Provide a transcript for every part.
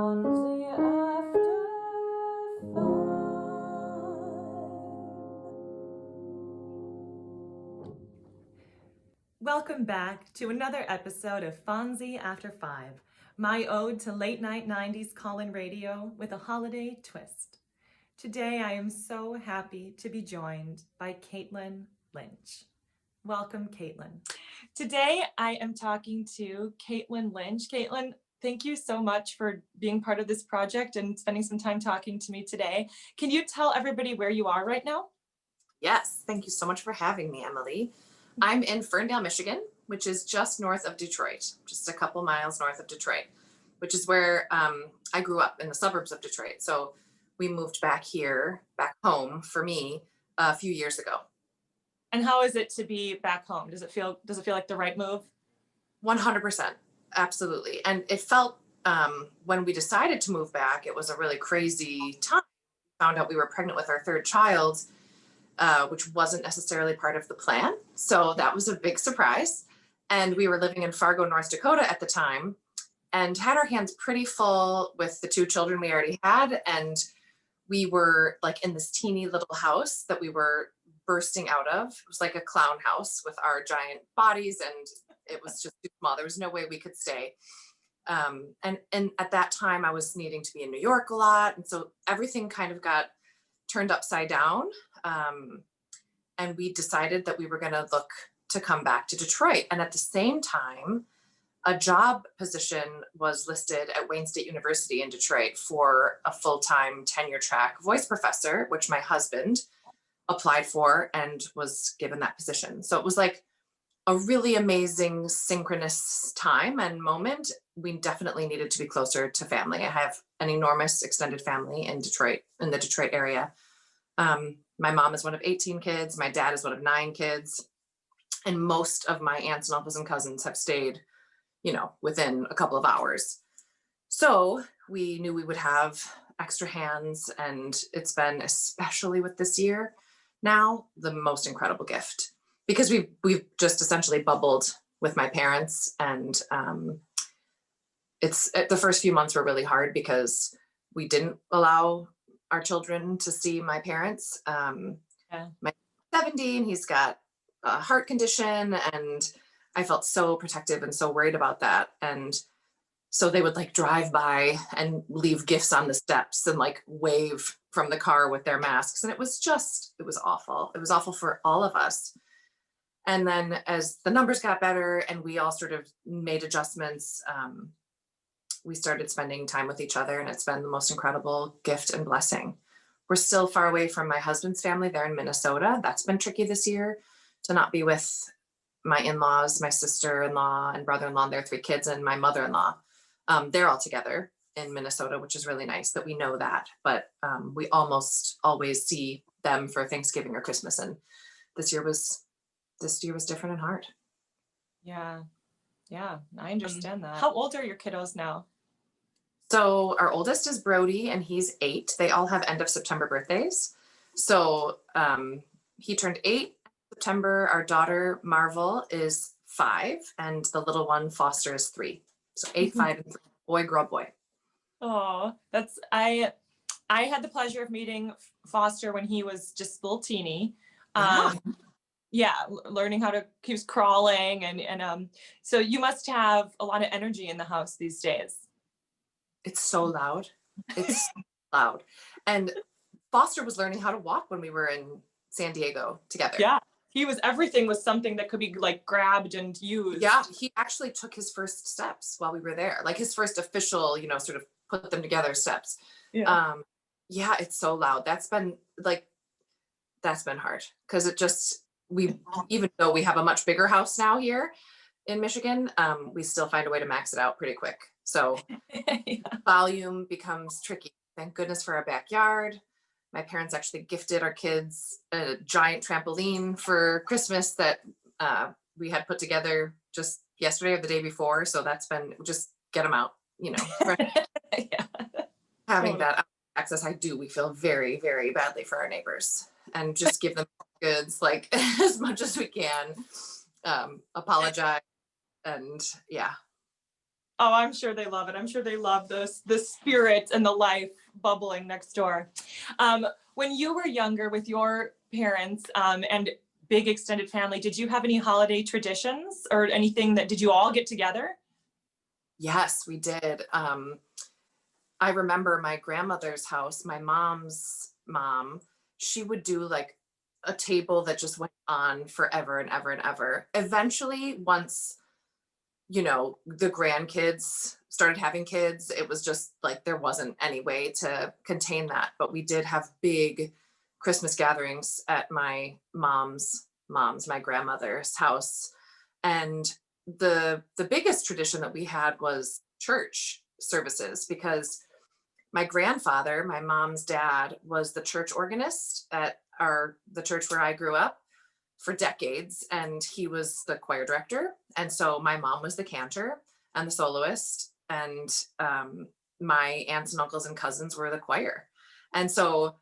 Fonzie after 5. Welcome back to another episode of Fonzie After 5, my ode to late night 90s call-in radio with a holiday twist. Today I am so happy to be joined by Caitlin Lynch. Welcome, Caitlin. Today I am talking to Caitlin Lynch. Caitlin, thank you so much for being part of this project and spending some time talking to me today. Can you tell everybody where you are right now? Yes, thank you so much for having me, Emily. I'm in Ferndale, Michigan, which is just north of Detroit, just a couple miles north of Detroit, which is where I grew up in the suburbs of Detroit. So we moved back home for me a few years ago. And how is it to be back home? Does it feel like the right move? 100%, absolutely. And it felt when we decided to move back, it was a really crazy time. We found out we were pregnant with our third child, which wasn't necessarily part of the plan. So that was a big surprise. And we were living in Fargo, North Dakota at the time and had our hands pretty full with the two children we already had. And we were like in this teeny little house that we were bursting out of. It was like a clown house with our giant bodies, and it was just too small. There was no way we could stay. And at that time I was needing to be in New York a lot. And so everything kind of got turned upside down. And we decided that we were going to look to come back to Detroit. And at the same time, a job position was listed at Wayne State University in Detroit for a full-time tenure track voice professor, which my husband applied for and was given that position. So it was like a really amazing synchronous time and moment. We definitely needed to be closer to family. I have an enormous extended family in Detroit, in the Detroit area. My mom is one of 18 kids. My dad is one of 9 kids. And most of my aunts and uncles and cousins have stayed, within a couple of hours. So we knew we would have extra hands. And it's been, especially with this year now, the most incredible gift, because we've just essentially bubbled with my parents. And it's the first few months were really hard because we didn't allow our children to see my parents. My 70, and he's got a heart condition, and I felt so protective and so worried about that. And so they would like drive by and leave gifts on the steps and like wave from the car with their masks. And it was awful. It was awful for all of us. And then as the numbers got better and we all sort of made adjustments, we started spending time with each other, and it's been the most incredible gift and blessing. We're still far away from my husband's family. They're in Minnesota. That's been tricky this year to not be with my in-laws, my sister-in-law and brother-in-law and their 3 kids, and my mother-in-law. They're all together in Minnesota, which is really nice that we know that. But we almost always see them for Thanksgiving or Christmas. And this year was different and hard. Yeah, I understand that. How old are your kiddos now? So our oldest is Brody, and he's 8. They all have end of September birthdays. So he turned 8 in September. Our daughter Marvel is 5, and the little one Foster is 3. So 8, 5, and 3. Boy, girl, boy. Oh, I had the pleasure of meeting Foster when he was just a little teeny. Learning he was crawling, and so you must have a lot of energy in the house these days. It's so loud. It's loud. And Foster was learning how to walk when we were in San Diego together. Yeah, everything was something that could be like grabbed and used. Yeah, he actually took his first steps while we were there, like his first official, sort of put them together steps. Yeah, it's so loud. That's been hard because even though we have a much bigger house now here in Michigan, we still find a way to max it out pretty quick. So volume becomes tricky. Thank goodness for our backyard. My parents actually gifted our kids a giant trampoline for Christmas that we had put together just yesterday or the day before. So that's been, just get them out, having that access. We feel very, very badly for our neighbors, and just give them goods like as much as we can, apologize. And Oh, I'm sure they love it. I'm sure they love the spirit and the life bubbling next door. When you were younger with your parents and big extended family, did you have any holiday traditions or anything that did you all get together? Yes, we did. I remember my grandmother's house, my mom's mom, she would do like a table that just went on forever and ever and ever. Eventually, once, the grandkids started having kids, it was just like there wasn't any way to contain that. But we did have big Christmas gatherings at my grandmother's house. And the biggest tradition that we had was church services, because my grandfather, my mom's dad, was the church organist at the church where I grew up for decades, and he was the choir director. And so my mom was the cantor and the soloist, and my aunts and uncles and cousins were the choir. And so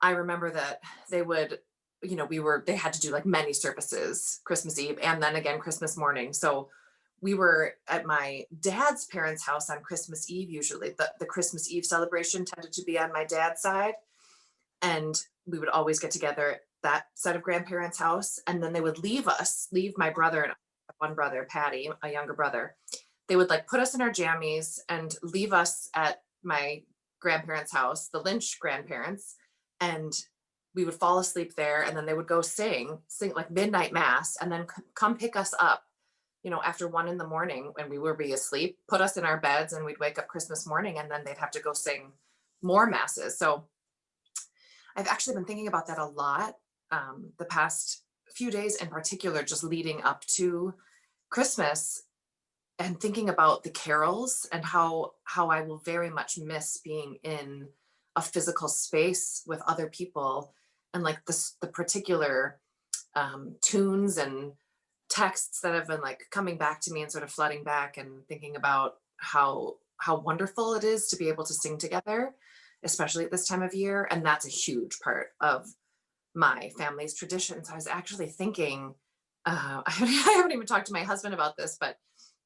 I remember that they would, they had to do like many services, Christmas Eve and then again Christmas morning. So we were at my dad's parents' house on Christmas Eve. Usually the Christmas Eve celebration tended to be on my dad's side. And we would always get together at that set of grandparents' house. And then they would leave my brother and one brother, Patty, a younger brother. They would like put us in our jammies and leave us at my grandparents' house, the Lynch grandparents. And we would fall asleep there, and then they would go sing like midnight mass, and then come pick us up, after 1 a.m. when we would be asleep, put us in our beds, and we'd wake up Christmas morning, and then they'd have to go sing more masses. So I've actually been thinking about that a lot the past few days, in particular, just leading up to Christmas, and thinking about the carols and how I will very much miss being in a physical space with other people, and like the particular tunes and texts that have been like coming back to me and sort of flooding back, and thinking about how wonderful it is to be able to sing together, especially at this time of year. And that's a huge part of my family's tradition. So I was actually thinking, I haven't even talked to my husband about this, but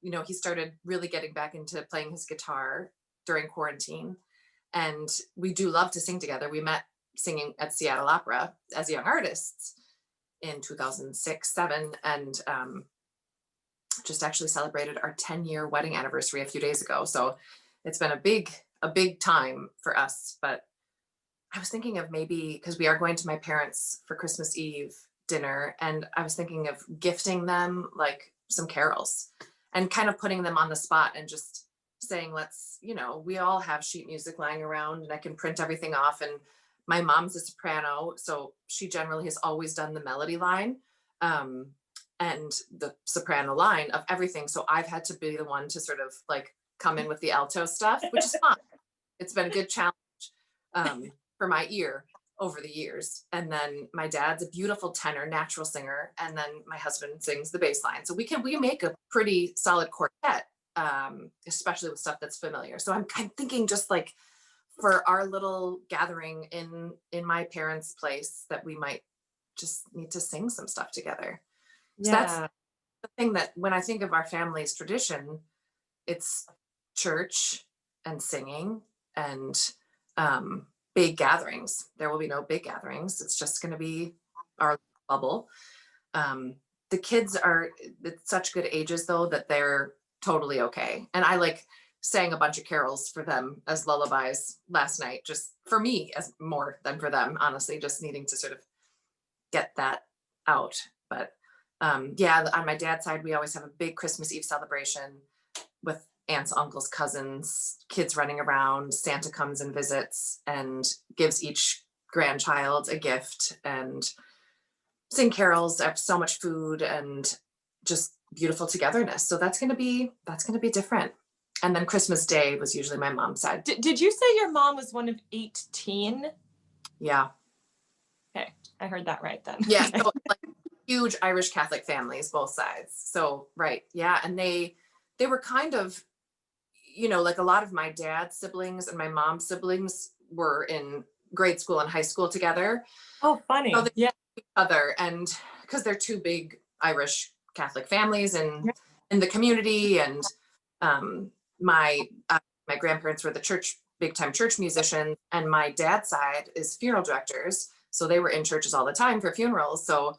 he started really getting back into playing his guitar during quarantine. And we do love to sing together. We met singing at Seattle Opera as young artists in 2006-07, and just actually celebrated our 10-year wedding anniversary a few days ago. So it's been a big time for us. But I was thinking of maybe, because we are going to my parents for Christmas Eve dinner, and I was thinking of gifting them like some carols and kind of putting them on the spot and just saying, let's, we all have sheet music lying around, and I can print everything off. And my mom's a soprano, so she generally has always done the melody line and the soprano line of everything. So I've had to be the one to sort of like come in with the alto stuff, which is fun. It's been a good challenge for my ear over the years. And then my dad's a beautiful tenor, natural singer, and then my husband sings the bass line. So we make a pretty solid quartet, especially with stuff that's familiar. So I'm thinking just like for our little gathering in my parents' place, that we might just need to sing some stuff together. So that's the thing, that when I think of our family's tradition, it's church and singing and big gatherings. There will be no big gatherings. It's just going to be our bubble. The kids are at such good ages though that they're totally okay. And I like sang a bunch of carols for them as lullabies last night, just for me, as more than for them, honestly, just needing to sort of get that out. But on my dad's side, we always have a big Christmas Eve celebration with aunts, uncles, cousins, kids running around. Santa comes and visits and gives each grandchild a gift, and sing carols. I have so much food and just beautiful togetherness. So that's gonna be different. And then Christmas Day was usually my mom's side. Did you say your mom was one of 18? Yeah. Okay, I heard that right then. Yeah, so like huge Irish Catholic families, both sides. So right, yeah, and they were kind of, like a lot of my dad's siblings and my mom's siblings were in grade school and high school together. Oh, funny. So they knew each other, and because they're two big Irish Catholic families in the community, and my grandparents were the big time church musicians, and my dad's side is funeral directors. So they were in churches all the time for funerals. So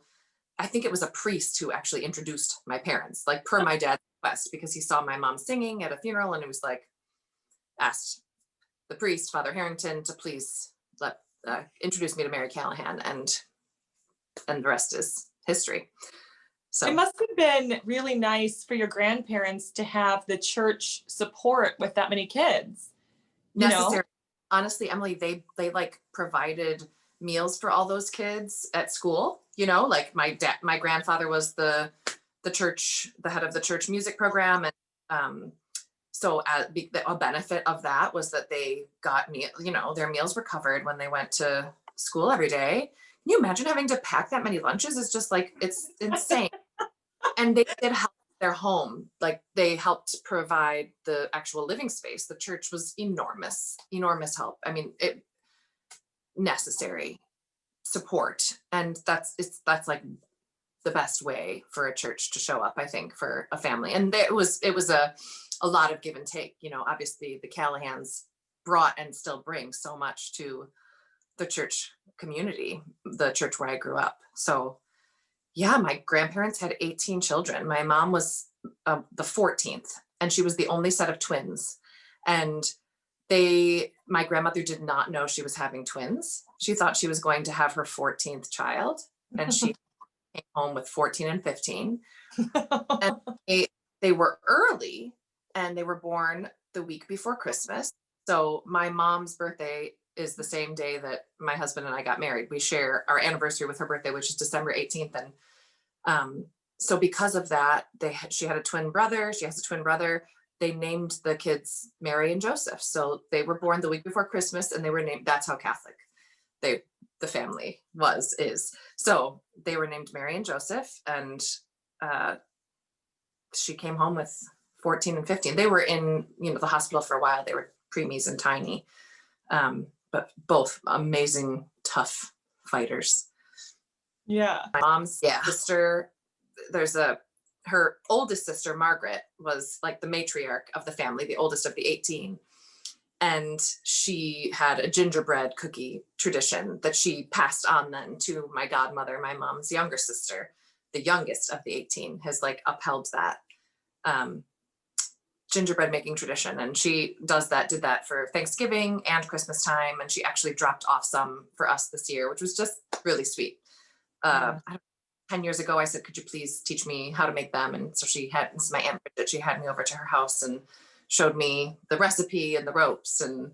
I think it was a priest who actually introduced my parents, like per my dad's request, because he saw my mom singing at a funeral, and it was like, asked the priest, Father Harrington, to please introduce me to Mary Callahan, and the rest is history. So It must have been really nice for your grandparents to have the church support with that many kids. Necessary. Honestly, Emily, they like provided meals for all those kids at school. Like my grandfather was the head of the church music program, and so a benefit of that was that they got their meals were covered when they went to school every day. Can you imagine having to pack that many lunches? It's just like, it's insane. And they did help their home. Like, they helped provide the actual living space. The church was enormous help. I mean, necessary support. And that's like the best way for a church to show up, I think, for a family. And it was a lot of give and take. Obviously the Callahans brought and still bring so much to the church community, the church where I grew up. So yeah, my grandparents had 18 children. My mom was the 14th, and she was the only set of twins. And my grandmother did not know she was having twins. She thought she was going to have her 14th child, and she came home with 14 and 15. And they were early, and they were born the week before Christmas. So my mom's birthday is the same day that my husband and I got married. We share our anniversary with her birthday, which is December 18th. And so because of that, she had a twin brother. She has a twin brother. They named the kids Mary and Joseph. So they were born the week before Christmas, and they were named, that's how Catholic the family is. So they were named Mary and Joseph, and she came home with 14 and 15. They were in, the hospital for a while. They were preemies and tiny. But both amazing, tough fighters. Yeah. My mom's sister, her oldest sister, Margaret, was like the matriarch of the family, the oldest of the 18. And she had a gingerbread cookie tradition that she passed on then to my godmother, my mom's younger sister, the youngest of the 18, has like upheld that gingerbread making tradition. And she did that for Thanksgiving and Christmas time. And she actually dropped off some for us this year, which was just really sweet. 10 years ago, I said, could you please teach me how to make them? And so this is my Aunt Bridget, she had me over to her house and showed me the recipe and the ropes. And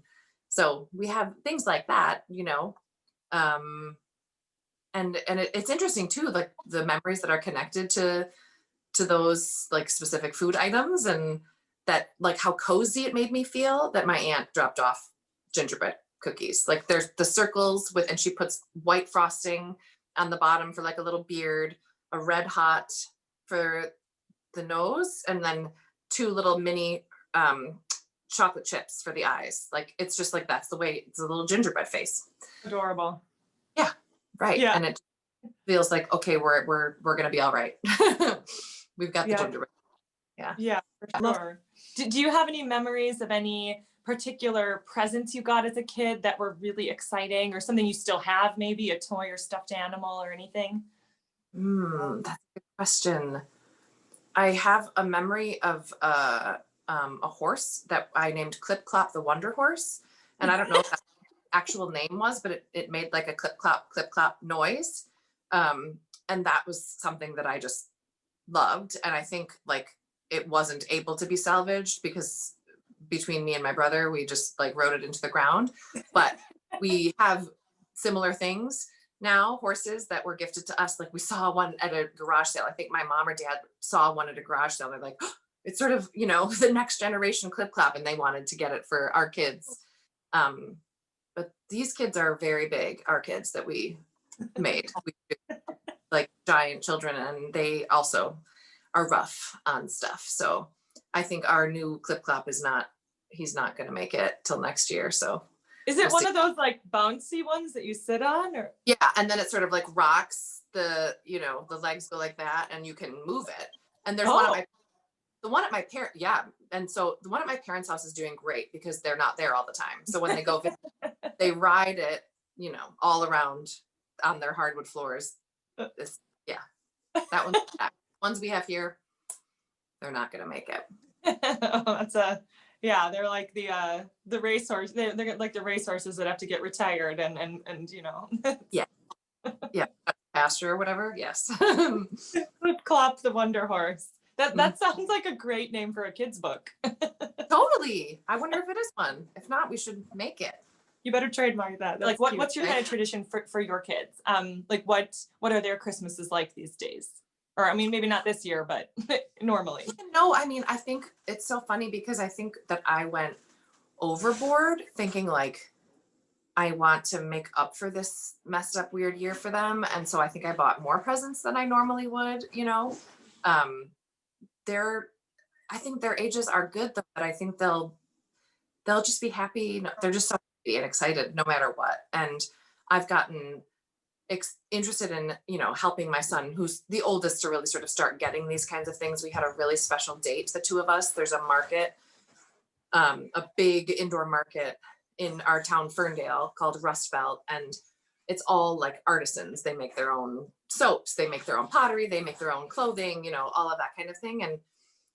so we have things like that, and it's interesting too, like the memories that are connected to those like specific food items, and that like how cozy it made me feel that my aunt dropped off gingerbread cookies. Like there's the circles and she puts white frosting on the bottom for like a little beard, a red hot for the nose, and then 2 little mini chocolate chips for the eyes. Like, it's just like, that's the way, it's a little gingerbread face. Adorable. Yeah. Right. Yeah. And it feels like, okay, we're going to be all right. We've got the gingerbread. Yeah. Yeah, for sure. Do you have any memories of any particular presents you got as a kid that were really exciting, or something you still have, maybe a toy or stuffed animal or anything? That's a good question. I have a memory of a horse that I named Clip Clop the Wonder Horse. And I don't know what that actual name was, but it made like a clip clop noise. And that was something that I just loved. And I think like it wasn't able to be salvaged because between me and my brother, we just like rode it into the ground. But we have similar things now, horses that were gifted to us. Like we saw one at a garage sale. I think my mom or dad saw one at a garage sale. They're like, oh, it's sort of, the next generation Clip Clop, and they wanted to get it for our kids. But these kids are very big, our kids that we made. Like giant children, and they also are rough on stuff. So I think our new Clip Clop he's not going to make it till next year. So is it one of those like bouncy ones that you sit on, or? Yeah. And then it sort of like rocks the legs go like that and you can move it. And there's one of my The one at my parent, yeah. And so the one at my parents' house is doing great because they're not there all the time. So when they go visit, they ride it, all around on their hardwood floors. This, yeah, that one, ones we have here, they're not going to make it. Yeah, they're like the racehorse. They're like the racehorses that have to get retired and Yeah. Yeah. Pasture or whatever. Yes. Clop the Wonder Horse. That sounds like a great name for a kid's book. Totally. I wonder if it is one. If not, we should make it. You better trademark that. Like, what's your kind of tradition for your kids? Like, what are their Christmases like these days? Or, I mean, maybe not this year, but normally. No, I mean, I think it's so funny because I think that I went overboard thinking like, I want to make up for this messed up weird year for them. And so I think I bought more presents than I normally would, I think their ages are good, though, but I think they'll just be happy. They're just so happy and excited no matter what. And I've gotten interested in, helping my son, who's the oldest, to really sort of start getting these kinds of things. We had a really special date, the two of us. There's a market, a big indoor market in our town, Ferndale, called Rust Belt. And it's all like artisans. They make their own soaps, they make their own pottery, they make their own clothing, all of that kind of thing.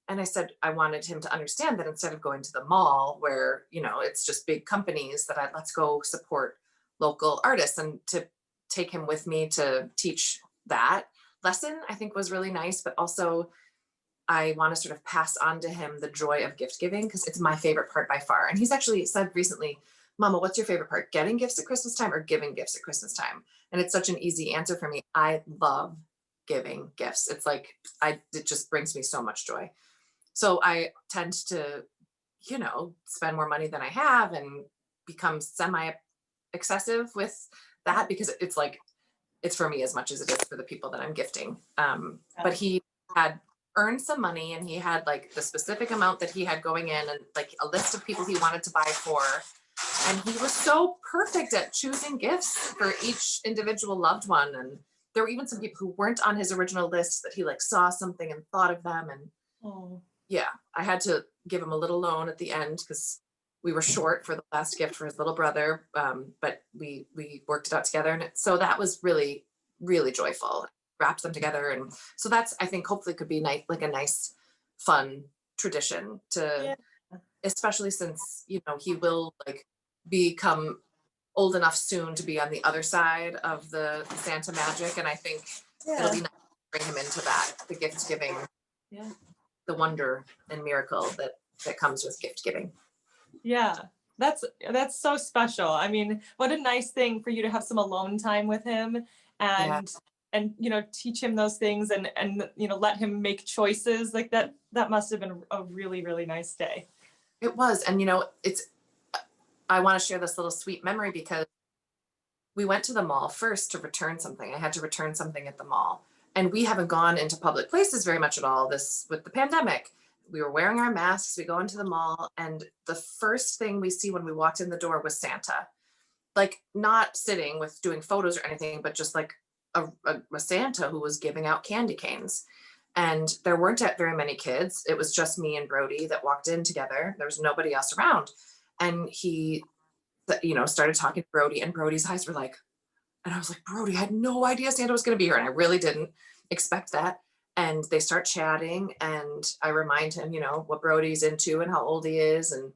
And I said, I wanted him to understand that instead of going to the mall where, it's just big companies, that let's go support local artists. And to take him with me to teach that lesson, I think was really nice. But also I want to sort of pass on to him the joy of gift giving, because it's my favorite part by far. And he's actually said recently, Mama, what's your favorite part? Getting gifts at Christmas time or giving gifts at Christmas time? And it's such an easy answer for me. I love giving gifts. It's like, it just brings me so much joy. So I tend to, spend more money than I have and become semi excessive with that, because it's like, it's for me as much as it is for the people that I'm gifting. But he had earned some money, and he had like the specific amount that he had going in, and like a list of people he wanted to buy for. And he was so perfect at choosing gifts for each individual loved one. And there were even some people who weren't on his original list that he like saw something and thought of them. And yeah, I had to give him a little loan at the end because we were short for the last gift for his little brother. But we worked it out together. And so that was really, really joyful. Wrapped them together. And so that's, I think, hopefully could be nice, like a nice, fun tradition to, especially since, he will like become old enough soon to be on the other side of the Santa magic. And I think it'll be nice to bring him into that, the gift giving, the wonder and miracle that comes with gift giving. Yeah, that's so special. I mean, what a nice thing for you to have some alone time with him, and teach him those things, and let him make choices like that. That must have been a really, really nice day. It was. And I want to share this little sweet memory because we went to the mall first to return something. I had to return something at the mall. And we haven't gone into public places very much at all with the pandemic. We were wearing our masks, we go into the mall, and the first thing we see when we walked in the door was Santa. Like, not sitting with doing photos or anything, but just like a Santa who was giving out candy canes. And there weren't very many kids. It was just me and Brody that walked in together. There was nobody else around. And he, started talking to Brody, and Brody's eyes were like, and I was like, Brody, I had no idea Santa was going to be here. And I really didn't expect that. And they start chatting, and I remind him, what Brody's into and how old he is and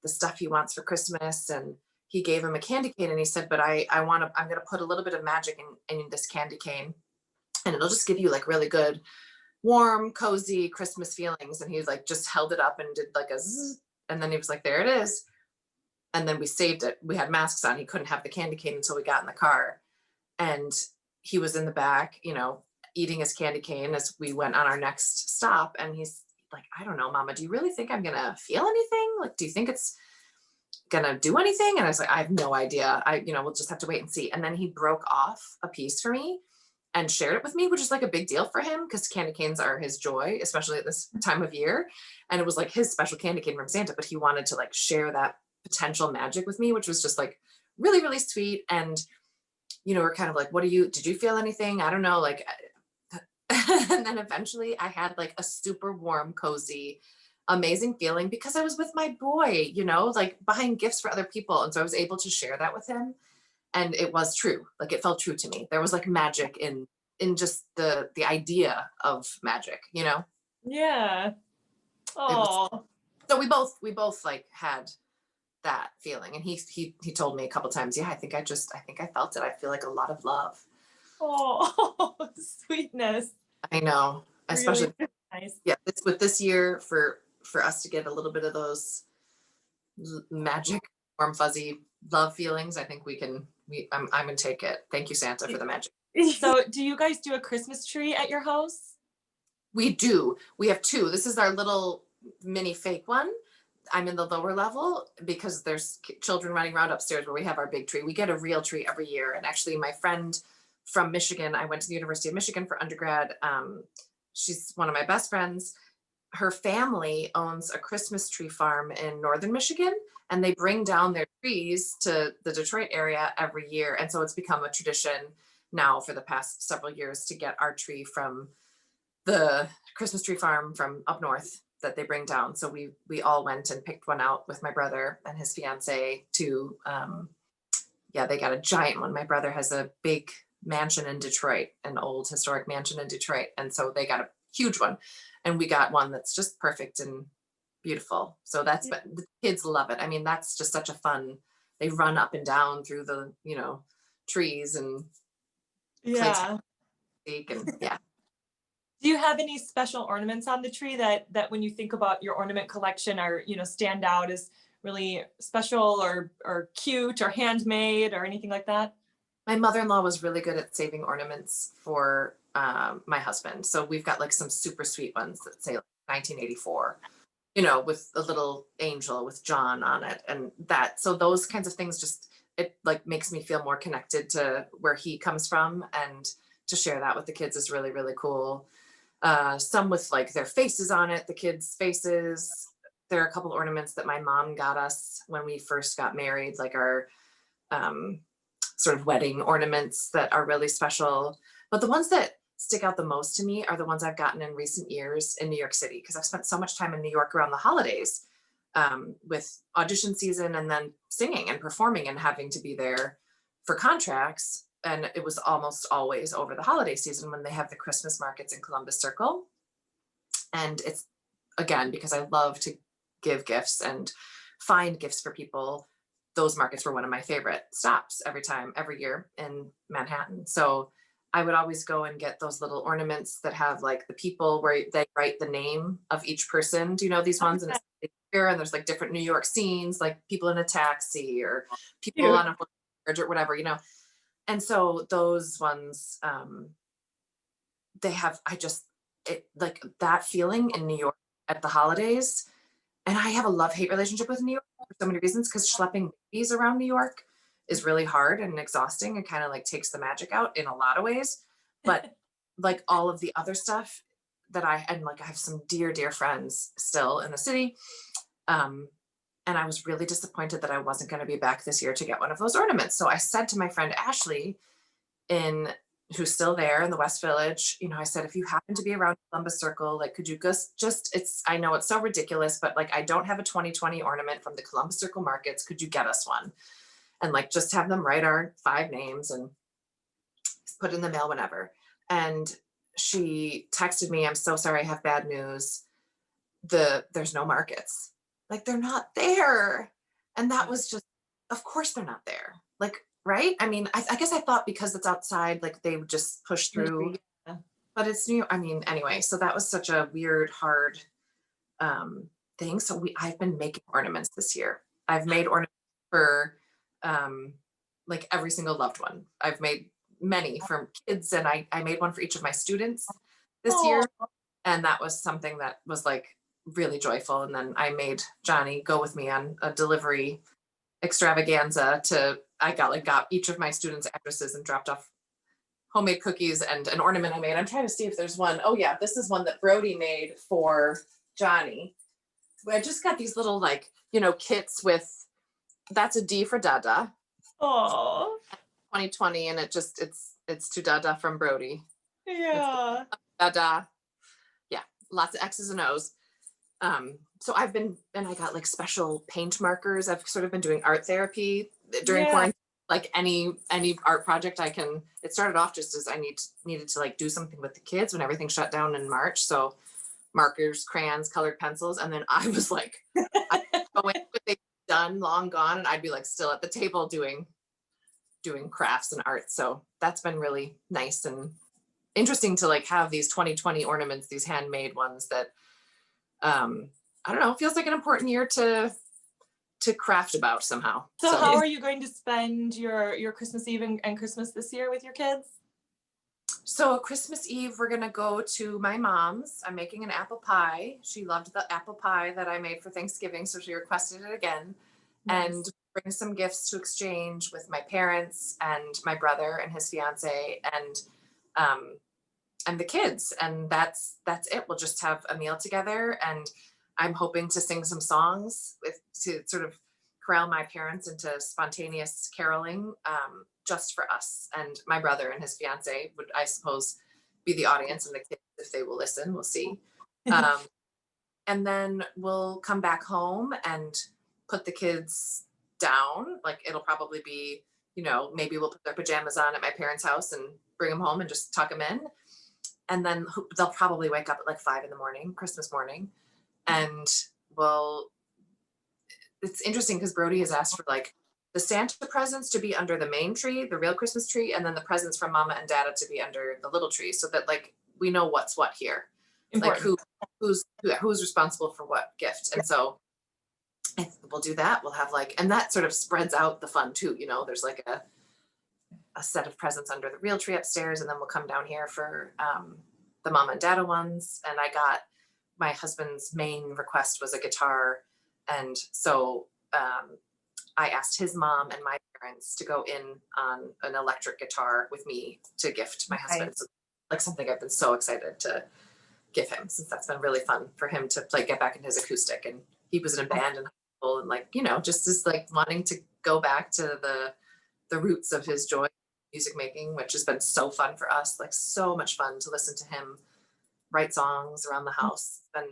the stuff he wants for Christmas. And he gave him a candy cane, and he said, but I'm going to put a little bit of magic in this candy cane, and it'll just give you like really good, warm, cozy Christmas feelings. And he was like, just held it up and did like a zzz, and then he was like, there it is. And then we saved it. We had masks on. He couldn't have the candy cane until we got in the car. And he was in the back, eating his candy cane as we went on our next stop. And he's like, I don't know, Mama, do you really think I'm going to feel anything? Like, do you think it's going to do anything? And I was like, I have no idea. We'll just have to wait and see. And then he broke off a piece for me and shared it with me, which is like a big deal for him because candy canes are his joy, especially at this time of year. And it was like his special candy cane from Santa, but he wanted to like share that potential magic with me, which was just like really, really sweet. And, we're kind of like, did you feel anything? I don't know. Like, And then eventually I had like a super warm, cozy, amazing feeling because I was with my boy, like buying gifts for other people. And so I was able to share that with him. And it was true. Like it felt true to me. There was like magic in just the idea of magic. Yeah. It was Oh. so we both like had that feeling. And he told me a couple times, yeah, I think I felt it. I feel like a lot of love. Oh, sweetness. I know, Really especially nice. yeah, it's with this year for us to get a little bit of those magic, warm, fuzzy love feelings. I think I'm gonna take it. Thank you, Santa, for the magic. So, do you guys do a Christmas tree at your house? We do. We have two. This is our little mini fake one. I'm in the lower level because there's children running around upstairs where we have our big tree. We get a real tree every year. And actually, my friend from Michigan, I went to the University of Michigan for undergrad. She's one of my best friends. Her family owns a Christmas tree farm in northern Michigan, and they bring down their trees to the Detroit area every year. And so it's become a tradition now for the past several years to get our tree from the Christmas tree farm from up north that they bring down. So we all went and picked one out with my brother and his fiance to yeah, they got a giant one. My brother has a big mansion in Detroit, an old historic mansion in Detroit. And so they got a huge one. And we got one that's just perfect and beautiful. So the kids love it. I mean, that's just such a fun, they run up and down through the, trees and play Yeah. tag and yeah. Do you have any special ornaments on the tree that when you think about your ornament collection are, stand out as really special or cute or handmade or anything like that? My mother-in-law was really good at saving ornaments for my husband. So we've got like some super sweet ones that say like 1984, with a little angel with John on it. And so those kinds of things it like makes me feel more connected to where he comes from. And to share that with the kids is really, really cool. Some with like their faces on it, the kids' faces. There are a couple ornaments that my mom got us when we first got married, like our sort of wedding ornaments that are really special. But the ones that stick out the most to me are the ones I've gotten in recent years in New York City, because I've spent so much time in New York around the holidays with audition season and then singing and performing and having to be there for contracts. And it was almost always over the holiday season when they have the Christmas markets in Columbus Circle. And it's, again, because I love to give gifts and find gifts for people, those markets were one of my favorite stops every year in Manhattan. So I would always go and get those little ornaments that have like the people where they write the name of each person. Do you know these ones? And there's like different New York scenes, like people in a taxi or people on a bridge or whatever, And so those ones, they have, like that feeling in New York at the holidays. And I have a love-hate relationship with New York for so many reasons, because schlepping babies around New York is really hard and exhausting and kind of like takes the magic out in a lot of ways. But like all of the other stuff I have some dear, dear friends still in the city. And I was really disappointed that I wasn't going to be back this year to get one of those ornaments. So I said to my friend Ashley, who's still there in the West Village, I said, if you happen to be around Columbus Circle, like, could you I know it's so ridiculous, but like, I don't have a 2020 ornament from the Columbus Circle markets. Could you get us one? And like, just have them write our 5 names and put it in the mail whenever. And she texted me, I'm so sorry, I have bad news. There's no markets. Like, they're not there. And that was just, of course they're not there. Like, right? I mean, I guess I thought because it's outside, like they would just push through, but it's new. I mean, anyway, so that was such a weird, hard thing. So I've been making ornaments this year. I've made ornaments for like every single loved one. I've made many for kids, and I made one for each of my students this year. And that was something that was like really joyful. And then I made Johnny go with me on a delivery extravaganza I got each of my students' addresses and dropped off homemade cookies and an ornament I made. I'm trying to see if there's one. Oh yeah, this is one that Brody made for Johnny. I just got these little kits with, that's a D for Dada. Oh, 2020, and it's to Dada from Brody. yeah. Yeah, lots of X's and O's. So and I got like special paint markers. I've sort of been doing art therapy during quarantine. Like any art project it started off just as I needed to like do something with the kids when everything shut down in March. So markers, crayons, colored pencils. And then I was like, I'd go in with it done, long gone. And I'd be like still at the table doing crafts and art. So that's been really nice and interesting to like have these 2020 ornaments, these handmade ones that, I don't know, feels like an important year to craft about somehow. So how are you going to spend your Christmas Eve and Christmas this year with your kids? So Christmas Eve, we're gonna go to my mom's. I'm making an apple pie. She loved the apple pie that I made for Thanksgiving, so she requested it again. Nice. And bring some gifts to exchange with my parents and my brother and his fiance and the kids. And that's it. We'll just have a meal together, and I'm hoping to sing some songs to sort of corral my parents into spontaneous caroling, just for us. And my brother and his fiance would, I suppose, be the audience, and the kids, if they will listen, we'll see. And then we'll come back home and put the kids down. Like it'll probably be, maybe we'll put their pajamas on at my parents' house and bring them home and just tuck them in. And then they'll probably wake up at like 5 a.m, Christmas morning. And it's interesting because Brody has asked for like the Santa presents to be under the main tree, the real Christmas tree, and then the presents from Mama and Dada to be under the little tree, so that like we know what's what here. Important. Like who's responsible for what gift. And so we'll do that. We'll have like, and that sort of spreads out the fun too. There's like a set of presents under the real tree upstairs, and then we'll come down here for the Mama and Dada ones. And I got my husband's main request was a guitar, and so I asked his mom and my parents to go in on an electric guitar with me to gift my husband. So, like something I've been so excited to give him, since that's been really fun for him to like get back in his acoustic. And he was in a band in high school, and like, just as like wanting to go back to the roots of his joy music making, which has been so fun for us, like so much fun to listen to him write songs around the house. It's been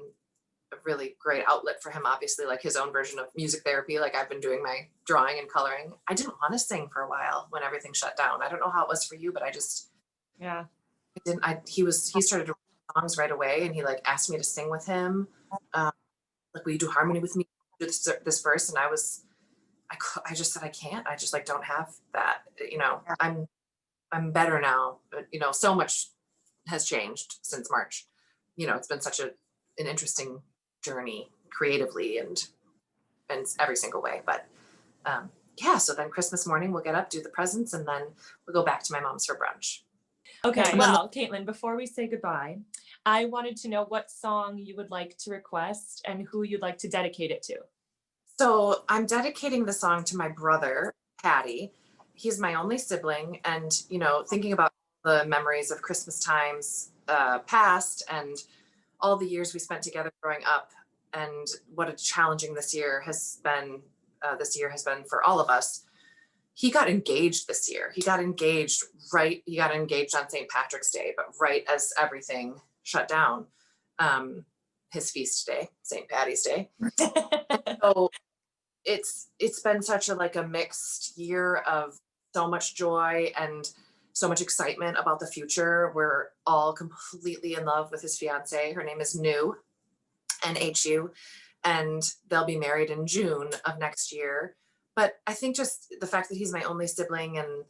a really great outlet for him, obviously, like his own version of music therapy. Like I've been doing my drawing and coloring. I didn't want to sing for a while when everything shut down. I don't know how it was for you, but I just, he started to write songs right away, and he like asked me to sing with him. Like, will you do harmony with me? Do this verse. And I just said, I can't, I just like don't have that, I'm better now, but so much has changed since March. It's been such an interesting journey creatively and every single way. But so then Christmas morning we'll get up, do the presents, and then we'll go back to my mom's for brunch. Okay, well, Caitlin, before we say goodbye, I wanted to know what song you would like to request and who you'd like to dedicate it to. So I'm dedicating the song to my brother, Patty. He's my only sibling, and thinking about the memories of Christmas times past and all the years we spent together growing up, and what a challenging this year has been for all of us. He got engaged this year. He got engaged on St. Patrick's Day, but right as everything shut down, his feast day, St. Patty's Day. So it's been such a mixed year of so much joy and so much excitement about the future. We're all completely in love with his fiance. Her name is New, N-H-U, and they'll be married in June of next year. But I think just the fact that he's my only sibling, and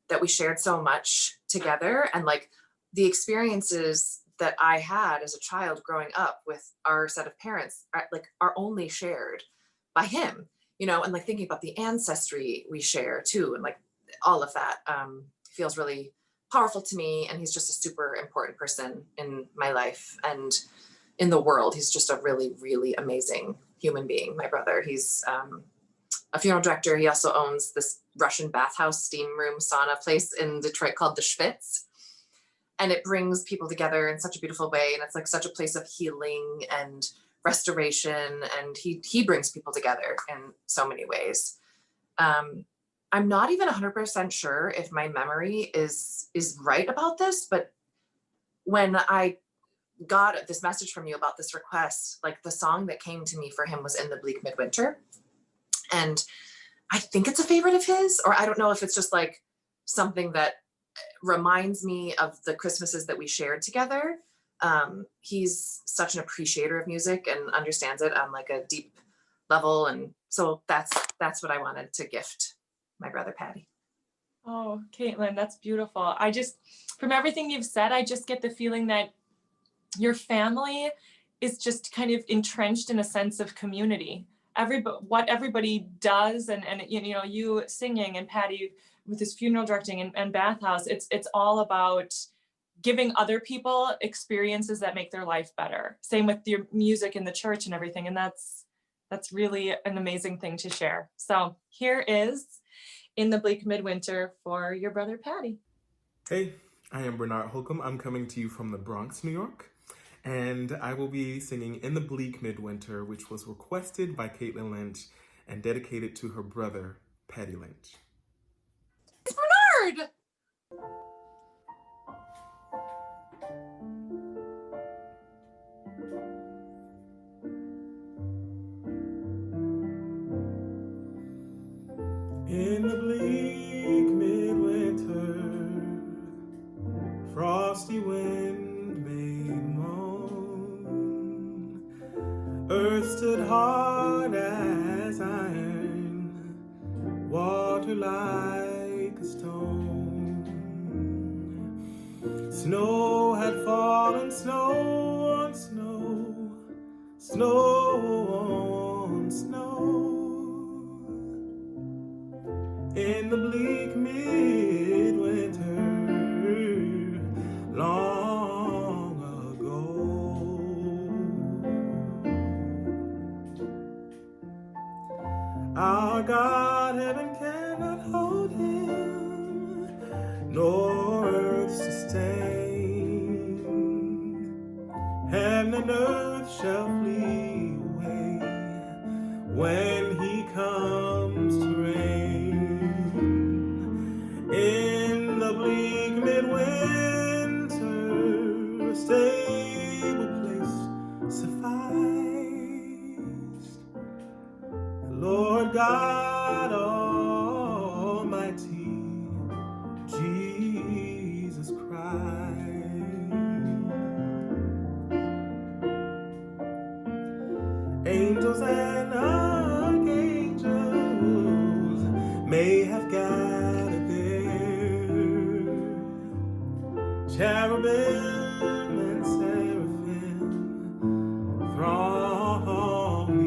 that we shared so much together, and like the experiences that I had as a child growing up with our set of parents are only shared by him, and like thinking about the ancestry we share too, and like all of that feels really powerful to me. And he's just a super important person in my life and in the world. He's just a really, really amazing human being, my brother. He's a funeral director. He also owns this Russian bathhouse, steam room, sauna place in Detroit called the Schwitz. And it brings people together in such a beautiful way. And it's like such a place of healing and restoration. And he brings people together in so many ways. I'm not even 100% sure if my memory is right about this, but when I got this message from you about this request, like the song that came to me for him was In the Bleak Midwinter. And I think it's a favorite of his, or I don't know if it's just like something that reminds me of the Christmases that we shared together. He's such an appreciator of music and understands it on like a deep level. And so that's what I wanted to gift my brother Patty. Oh, Caitlin, that's beautiful. From everything you've said, I just get the feeling that your family is just kind of entrenched in a sense of community. What everybody does, and you singing and Patty with his funeral directing and bathhouse, it's all about giving other people experiences that make their life better. Same with your music in the church and everything, and that's really an amazing thing to share. So here is In the Bleak Midwinter for your brother Patty. Hey, I am Bernard Holcomb. I'm coming to you from the Bronx, New York, and I will be singing In the Bleak Midwinter, which was requested by Caitlin Lynch and dedicated to her brother, Patty Lynch. It's Bernard! In the bleak midwinter, frosty wind made moan. Earth stood hard as iron, water like a stone. Snow had fallen, snow on snow, snow on snow. In the bleak midwinter, long ago. Our God, heaven cannot hold him, nor earth sustain. Heaven and earth shall flee away when he comes to reign. In the bleak midwinter, a stable place sufficed. The Lord God Almighty, Jesus Christ. Angels and archangels may have gathered there, cherubim and seraphim throng the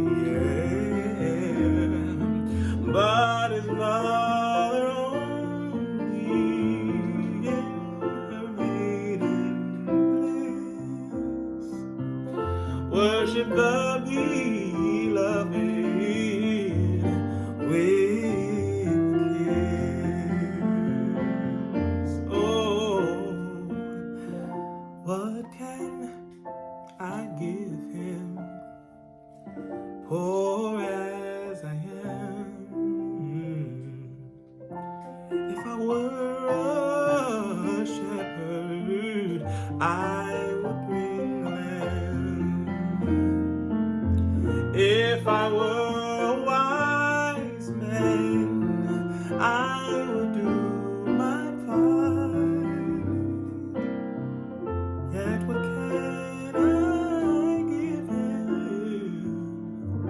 air, but his mother only in her maiden bliss worship the beloved with kiss. Oh, what can I give him, poor as I am? If I were a shepherd, I would bring them. If I were a wise man, I would do my part. Yet what can I give him?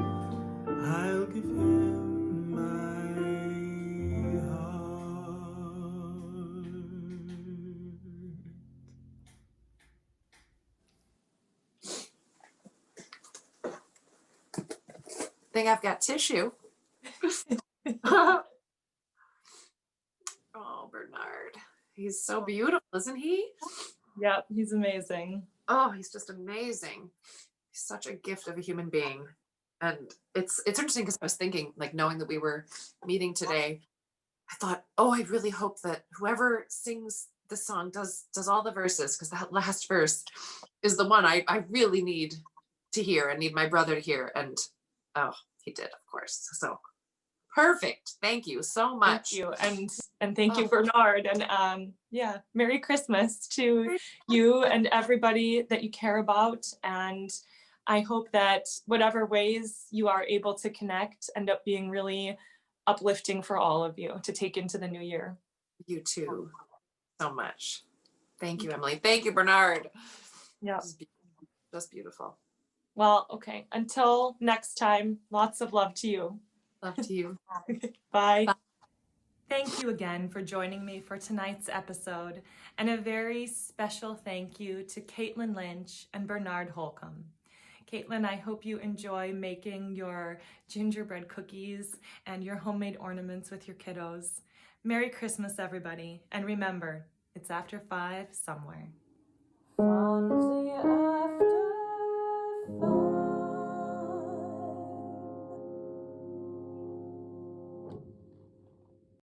I'll give him my heart. Think I've got tissue. Oh, Bernard. He's so beautiful, isn't he? Yep, he's amazing. Oh, he's just amazing. He's such a gift of a human being. And it's interesting because I was thinking, like, knowing that we were meeting today, I thought, oh, I really hope that whoever sings this song does all the verses, because that last verse is the one I really need to hear and need my brother to hear. And oh, he did, of course. So Perfect. Thank you so much. Thank you. And thank you, Bernard. And yeah, Merry Christmas to you and everybody that you care about. And I hope that whatever ways you are able to connect end up being really uplifting for all of you to take into the new year. You too, so much. Thank you, Emily. Thank you, Bernard. Yeah. Just beautiful. Well, okay. Until next time, lots of love to you. Love to you. Bye. Bye. Thank you again for joining me for tonight's episode, and a very special thank you to Caitlin Lynch and Bernard Holcomb. Caitlin, I hope you enjoy making your gingerbread cookies and your homemade ornaments with your kiddos. Merry Christmas, everybody, and remember, it's after 5 somewhere. Fonzie after